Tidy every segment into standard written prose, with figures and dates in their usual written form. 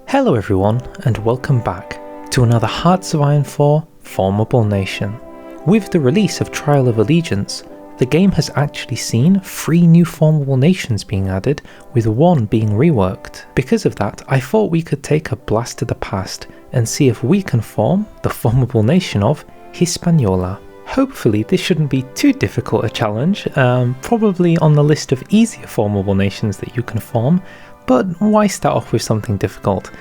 Hello everyone, and welcome back to another Hearts of Iron 4 Formable Nation. With the release of Trial of Allegiance, the game has actually seen 3 new formable nations being added, with 1 being reworked. Because of that, I thought we could take a blast to the past and see if we can form the formable nation of Hispaniola. Hopefully this shouldn't be too difficult a challenge, probably on the list of easier formable nations that you can form, but why start off with something difficult?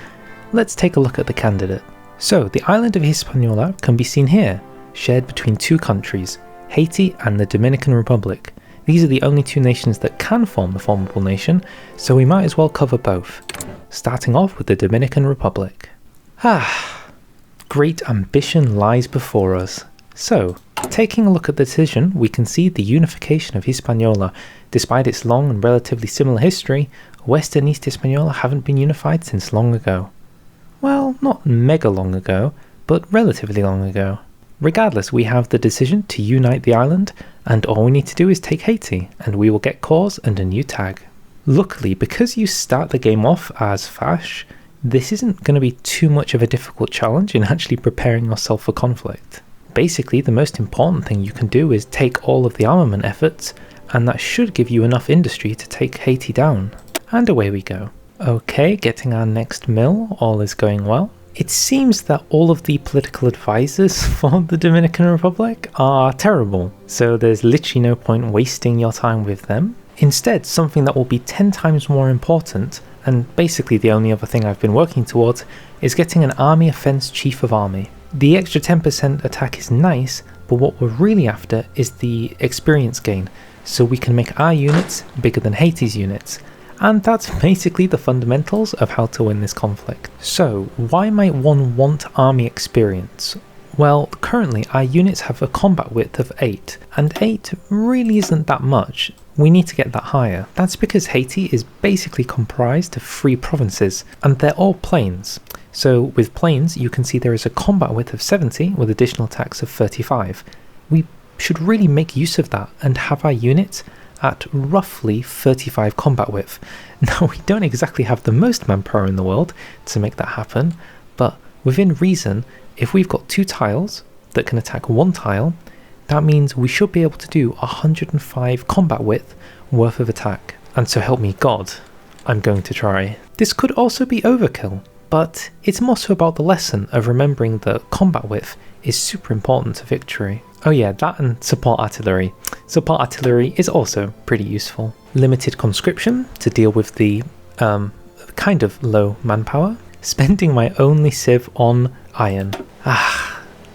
Let's take a look at the candidate. So the island of Hispaniola can be seen here, shared between 2 countries, Haiti and the Dominican Republic. These are the only 2 nations that can form the formable nation, so we might as well cover both, starting off with the Dominican Republic. Great ambition lies before us. So, taking a look at the decision, we can see the unification of Hispaniola. Despite its long and relatively similar history, West and East Hispaniola haven't been unified since long ago. Well, not mega long ago, but relatively long ago. Regardless, we have the decision to unite the island, and all we need to do is take Haiti, and we will get cores and a new tag. Luckily, because you start the game off as Fash, this isn't going to be too much of a difficult challenge in actually preparing yourself for conflict. Basically, the most important thing you can do is take all of the armament efforts, and that should give you enough industry to take Haiti down. And away we go. Okay, getting our next mill, all is going well. It seems that all of the political advisors for the Dominican Republic are terrible, so there's literally no point wasting your time with them. Instead, something that will be 10 times more important, and basically the only other thing I've been working towards, is getting an Army Offense Chief of Army. The extra 10% attack is nice, but what we're really after is the experience gain, so we can make our units bigger than Haiti's units. And that's basically the fundamentals of how to win this conflict. So, why might one want army experience? Well, currently our units have a combat width of 8, and 8 really isn't that much. We need to get that higher. That's because Haiti is basically comprised of 3 provinces, and they're all plains. So with plains, you can see there is a combat width of 70 with additional attacks of 35. We should really make use of that and have our units at roughly 35 combat width. Now, we don't exactly have the most manpower in the world to make that happen, but within reason, if we've got 2 tiles that can attack 1 tile, that means we should be able to do 105 combat width worth of attack. And so help me God, I'm going to try. This could also be overkill, but it's more so about the lesson of remembering that combat width is super important to victory. Oh yeah, that and support artillery. Support artillery is also pretty useful. Limited conscription to deal with the kind of low manpower. Spending my only civ on iron.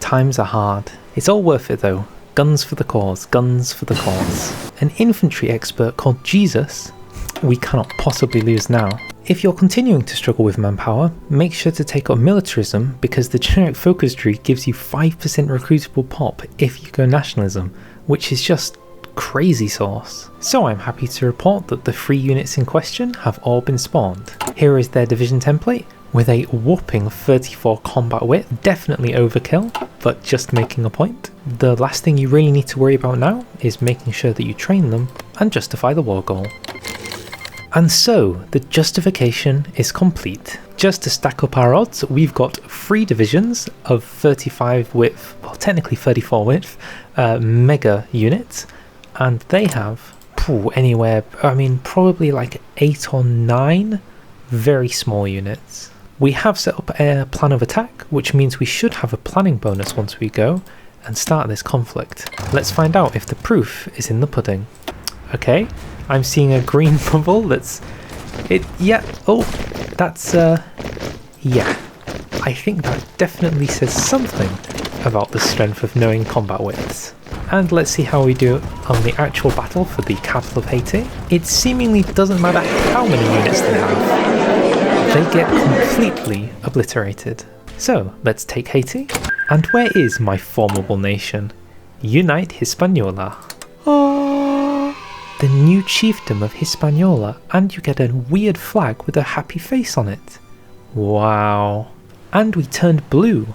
Times are hard. It's all worth it though. Guns for the cause, guns for the cause. An infantry expert called Jesus. We cannot possibly lose now. If you're continuing to struggle with manpower, make sure to take up militarism, because the generic focus tree gives you 5% recruitable pop if you go nationalism, which is just crazy sauce. So I'm happy to report that the 3 units in question have all been spawned. Here is their division template, with a whopping 34 combat width, definitely overkill, but just making a point. The last thing you really need to worry about now is making sure that you train them and justify the war goal. And so, the justification is complete. Just to stack up our odds, we've got 3 divisions of 35 width, well technically 34 width, mega units, and they have anywhere, probably like 8 or 9 very small units. We have set up a plan of attack, which means we should have a planning bonus once we go and start this conflict. Let's find out if the proof is in the pudding. Okay, I'm seeing a green bubble that's... I think that definitely says something about the strength of knowing combat widths. And let's see how we do on the actual battle for the capital of Haiti. It seemingly doesn't matter how many units they have. They get completely obliterated. So, let's take Haiti. And where is my formable nation? Unite Hispaniola. The new chiefdom of Hispaniola, and you get a weird flag with a happy face on it. Wow. And we turned blue.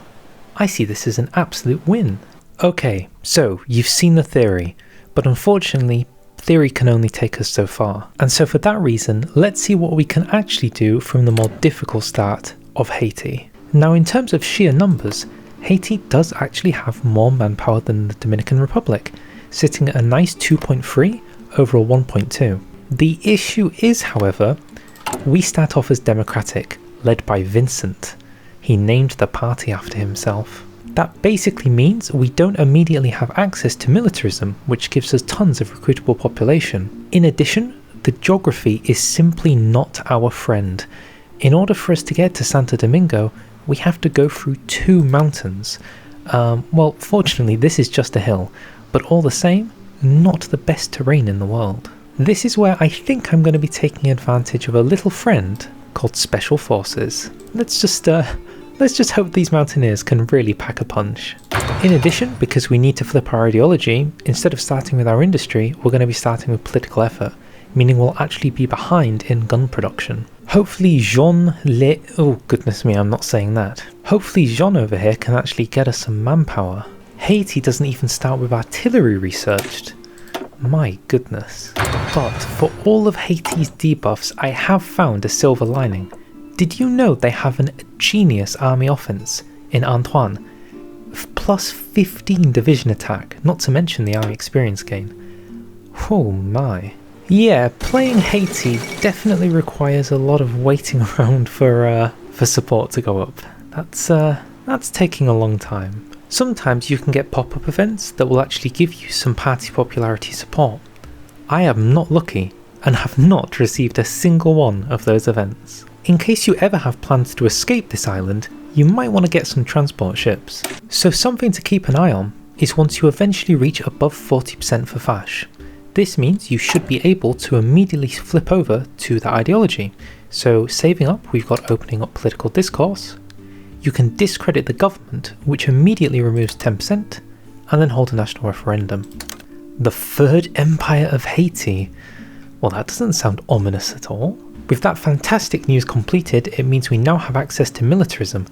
I see this as an absolute win. Okay, so you've seen the theory, but unfortunately theory can only take us so far. And so for that reason, let's see what we can actually do from the more difficult start of Haiti. Now in terms of sheer numbers, Haiti does actually have more manpower than the Dominican Republic, sitting at a nice 2.3 over a 1.2. The issue is, however, we start off as democratic, led by Vincent. He named the party after himself. That basically means we don't immediately have access to militarism, which gives us tons of recruitable population. In addition, the geography is simply not our friend. In order for us to get to Santo Domingo, we have to go through 2 mountains. Well, fortunately this is just a hill, but all the same, not the best terrain in the world. This is where I think I'm going to be taking advantage of a little friend called Special Forces. Let's just hope these mountaineers can really pack a punch. In addition, because we need to flip our ideology, instead of starting with our industry, we're going to be starting with political effort, meaning we'll actually be behind in gun production. Hopefully oh goodness me, I'm not saying that. Hopefully Jean over here can actually get us some manpower. Haiti doesn't even start with artillery researched. My goodness. But for all of Haiti's debuffs, I have found a silver lining. Did you know they have a genius army offense in Antoine? Plus 15 division attack, not to mention the army experience gain. Oh my. Yeah, playing Haiti definitely requires a lot of waiting around for support to go up. That's taking a long time. Sometimes you can get pop-up events that will actually give you some party popularity support. I am not lucky and have not received a single one of those events. In case you ever have plans to escape this island, you might want to get some transport ships. So something to keep an eye on is once you eventually reach above 40% for Fash. This means you should be able to immediately flip over to the ideology. So saving up, we've got opening up political discourse. You can discredit the government, which immediately removes 10%, and then hold a national referendum. The Third Empire of Haiti? Well, that doesn't sound ominous at all. With that fantastic news completed, it means we now have access to militarism,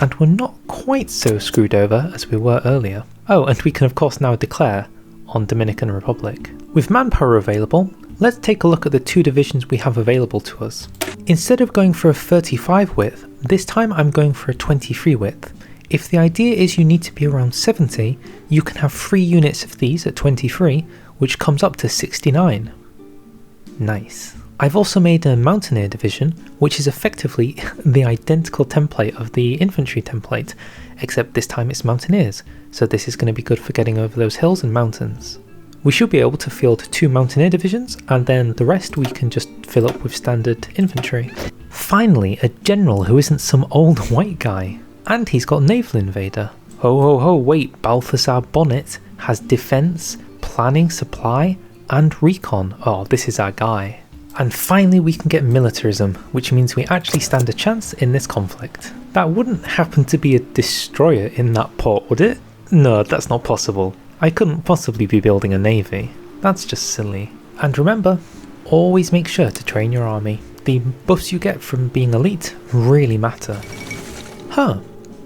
and we're not quite so screwed over as we were earlier. Oh, and we can of course now declare on Dominican Republic. With manpower available, let's take a look at the 2 divisions we have available to us. Instead of going for a 35 width, this time I'm going for a 23 width. If the idea is you need to be around 70, you can have 3 units of these at 23, which comes up to 69. Nice. I've also made a Mountaineer division, which is effectively the identical template of the infantry template, except this time it's Mountaineers, so this is going to be good for getting over those hills and mountains. We should be able to field 2 Mountaineer divisions, and then the rest we can just fill up with standard infantry. Finally, a general who isn't some old white guy. And he's got Naval Invader. Ho ho ho, wait, Balthazar Bonnet has defense, planning, supply, and recon. Oh, this is our guy. And finally we can get militarism, which means we actually stand a chance in this conflict. That wouldn't happen to be a destroyer in that port, would it? No, that's not possible. I couldn't possibly be building a navy. That's just silly. And remember, always make sure to train your army. The buffs you get from being elite really matter. Huh,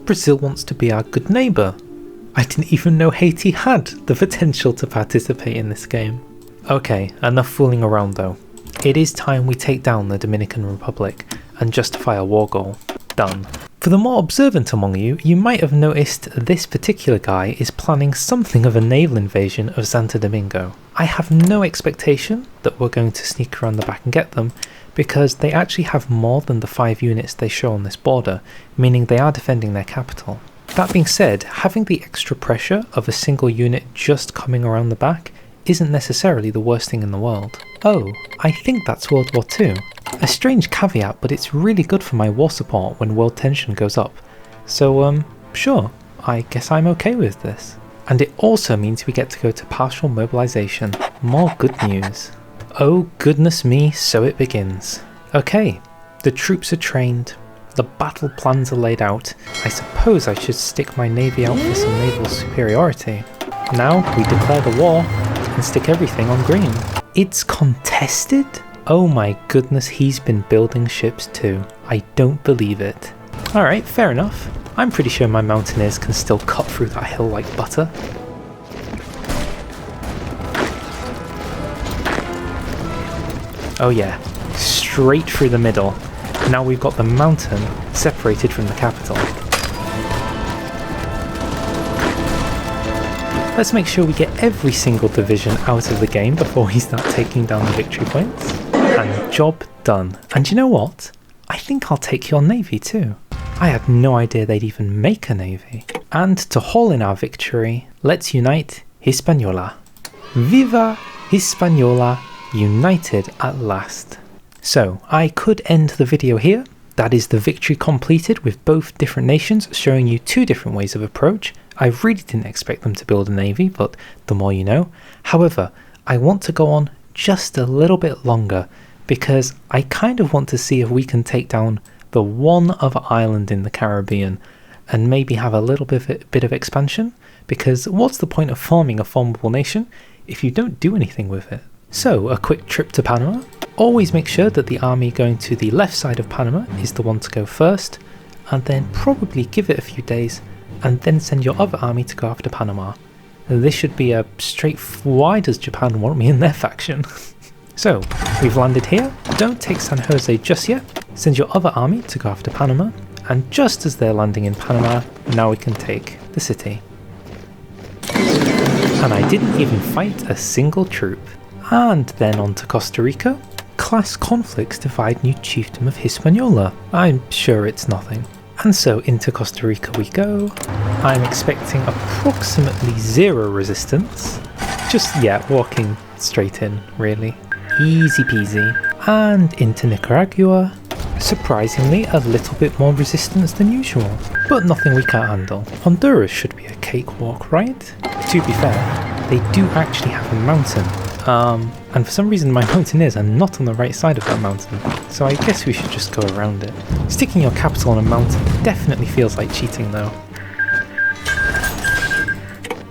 Brazil wants to be our good neighbour. I didn't even know Haiti had the potential to participate in this game. Okay, enough fooling around though. It is time we take down the Dominican Republic and justify a war goal. Done. For the more observant among you, you might have noticed this particular guy is planning something of a naval invasion of Santo Domingo. I have no expectation that we're going to sneak around the back and get them, because they actually have more than the 5 units they show on this border, meaning they are defending their capital. That being said, having the extra pressure of a single unit just coming around the back isn't necessarily the worst thing in the world. Oh, I think that's World War II. A strange caveat, but it's really good for my war support when world tension goes up. So sure, I guess I'm okay with this. And it also means we get to go to partial mobilization. More good news. Oh goodness me, so it begins. Okay, the troops are trained, the battle plans are laid out. I suppose I should stick my navy out for some naval superiority. Now we declare the war and stick everything on green. It's contested? Oh my goodness, he's been building ships too. I don't believe it. Alright, fair enough. I'm pretty sure my mountaineers can still cut through that hill like butter. Oh yeah, straight through the middle. Now we've got the mountain separated from the capital. Let's make sure we get every single division out of the game before we start taking down the victory points. And job done. And you know what? I think I'll take your navy too. I had no idea they'd even make a navy. And to haul in our victory, let's unite Hispaniola. Viva Hispaniola, united at last. So I could end the video here. That is the victory completed with both different nations showing you two different ways of approach. I really didn't expect them to build a navy, but the more you know. However, I want to go on just a little bit longer because I kind of want to see if we can take down the one other island in the Caribbean and maybe have a little bit of expansion, because what's the point of forming a formable nation if you don't do anything with it? So a quick trip to Panama. Always make sure that the army going to the left side of Panama is the one to go first, and then probably give it a few days and then send your other army to go after Panama. This should be a straight why does Japan want me in their faction? So, we've landed here. Don't take San Jose just yet. Send your other army to go after Panama, and just as they're landing in Panama, now we can take the city. And I didn't even fight a single troop. And then on to Costa Rica. Class conflicts divide new chiefdom of Hispaniola. I'm sure it's nothing. And so into Costa Rica we go. I'm expecting approximately 0 resistance. Just, yeah, walking straight in, really. Easy peasy. And into Nicaragua. Surprisingly, a little bit more resistance than usual, but nothing we can't handle. Honduras should be a cakewalk, right? To be fair, they do actually have a mountain. And for some reason my mountaineers are not on the right side of that mountain, so I guess we should just go around it. Sticking your capital on a mountain definitely feels like cheating though.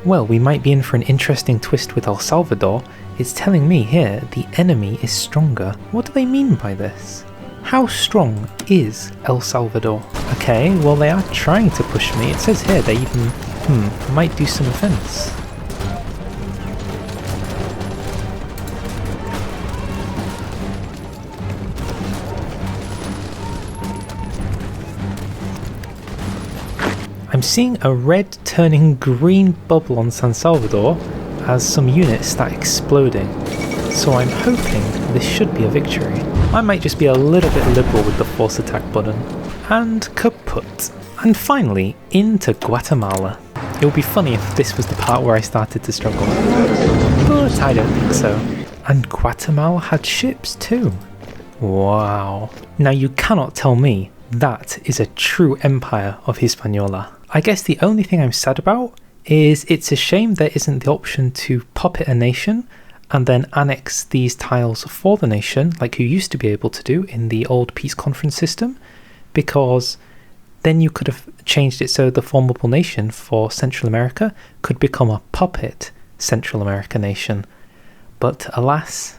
Well, we might be in for an interesting twist with El Salvador. It's telling me here the enemy is stronger. What do they mean by this? How strong is El Salvador? Okay, well they are trying to push me. It says here they even, might do some offense. I'm seeing a red turning green bubble on San Salvador as some units start exploding, so I'm hoping this should be a victory. I might just be a little bit liberal with the force attack button. And kaput. And finally, into Guatemala. It would be funny if this was the part where I started to struggle, but I don't think so. And Guatemala had ships too. Wow. Now you cannot tell me that is a true empire of Hispaniola. I guess the only thing I'm sad about is it's a shame there isn't the option to puppet a nation and then annex these tiles for the nation like you used to be able to do in the old peace conference system, because then you could have changed it so the formable nation for Central America could become a puppet Central America nation. But alas,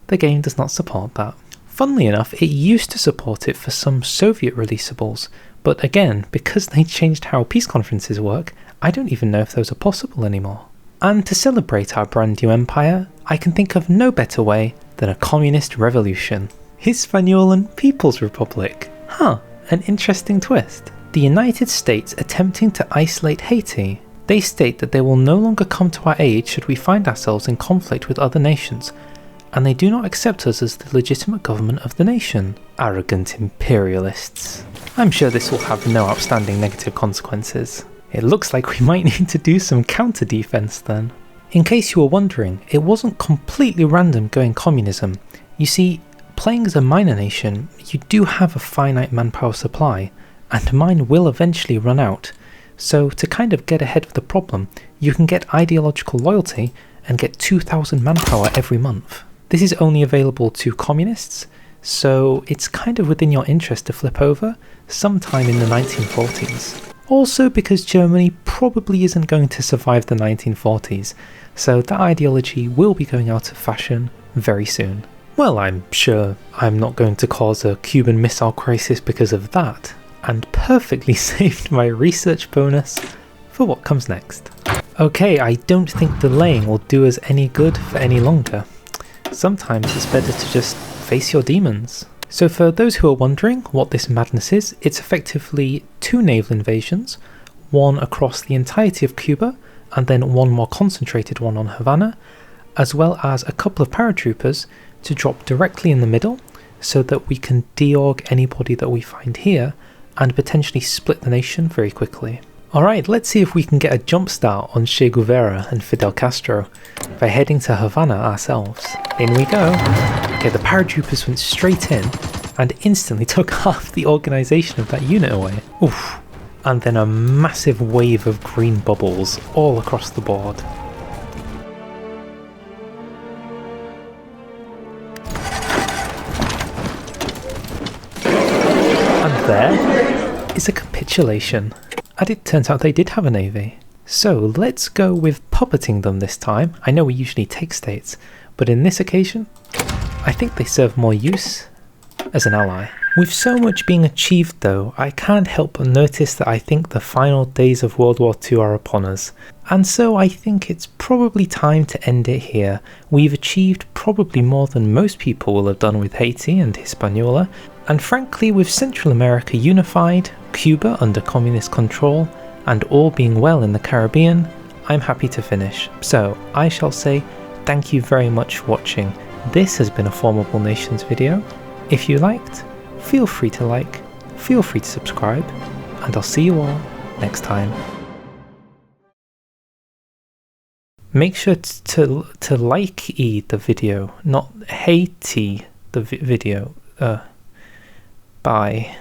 the game does not support that. Funnily enough, it used to support it for some Soviet releasables, but again, because they changed how peace conferences work, I don't even know if those are possible anymore. And to celebrate our brand new empire, I can think of no better way than a communist revolution. Hispaniolan People's Republic. An interesting twist. The United States attempting to isolate Haiti. They state that they will no longer come to our aid should we find ourselves in conflict with other nations, and they do not accept us as the legitimate government of the nation. Arrogant imperialists. I'm sure this will have no outstanding negative consequences. It looks like we might need to do some counter defense then. In case you were wondering, it wasn't completely random going communism. You see, playing as a minor nation, you do have a finite manpower supply, and mine will eventually run out. So to kind of get ahead of the problem, you can get ideological loyalty and get 2,000 manpower every month. This is only available to communists, so it's kind of within your interest to flip over sometime in the 1940s. Also because Germany probably isn't going to survive the 1940s, so that ideology will be going out of fashion very soon. Well, I'm sure I'm not going to cause a Cuban Missile Crisis because of that, and perfectly saved my research bonus for what comes next. Okay, I don't think delaying will do us any good for any longer. Sometimes it's better to just face your demons. So for those who are wondering what this madness is, it's effectively 2 naval invasions, one across the entirety of Cuba, and then one more concentrated one on Havana, as well as a couple of paratroopers to drop directly in the middle so that we can de-org anybody that we find here and potentially split the nation very quickly. Alright, let's see if we can get a jump start on Che Guevara and Fidel Castro by heading to Havana ourselves. In we go. Okay, the paratroopers went straight in and instantly took half the organisation of that unit away. Oof. And then a massive wave of green bubbles all across the board. And there is a capitulation. And it turns out they did have a navy. So let's go with puppeting them this time. I know we usually take states, but in this occasion, I think they serve more use as an ally. With so much being achieved though, I can't help but notice that I think the final days of World War II are upon us. And so I think it's probably time to end it here. We've achieved probably more than most people will have done with Haiti and Hispaniola, and frankly with Central America unified, Cuba under communist control, and all being well in the Caribbean, I'm happy to finish. So I shall say thank you very much for watching. This has been a Formable Nations video. If you liked, feel free to like, feel free to subscribe, and I'll see you all next time. Make sure to like the video, not hate the video. Bye.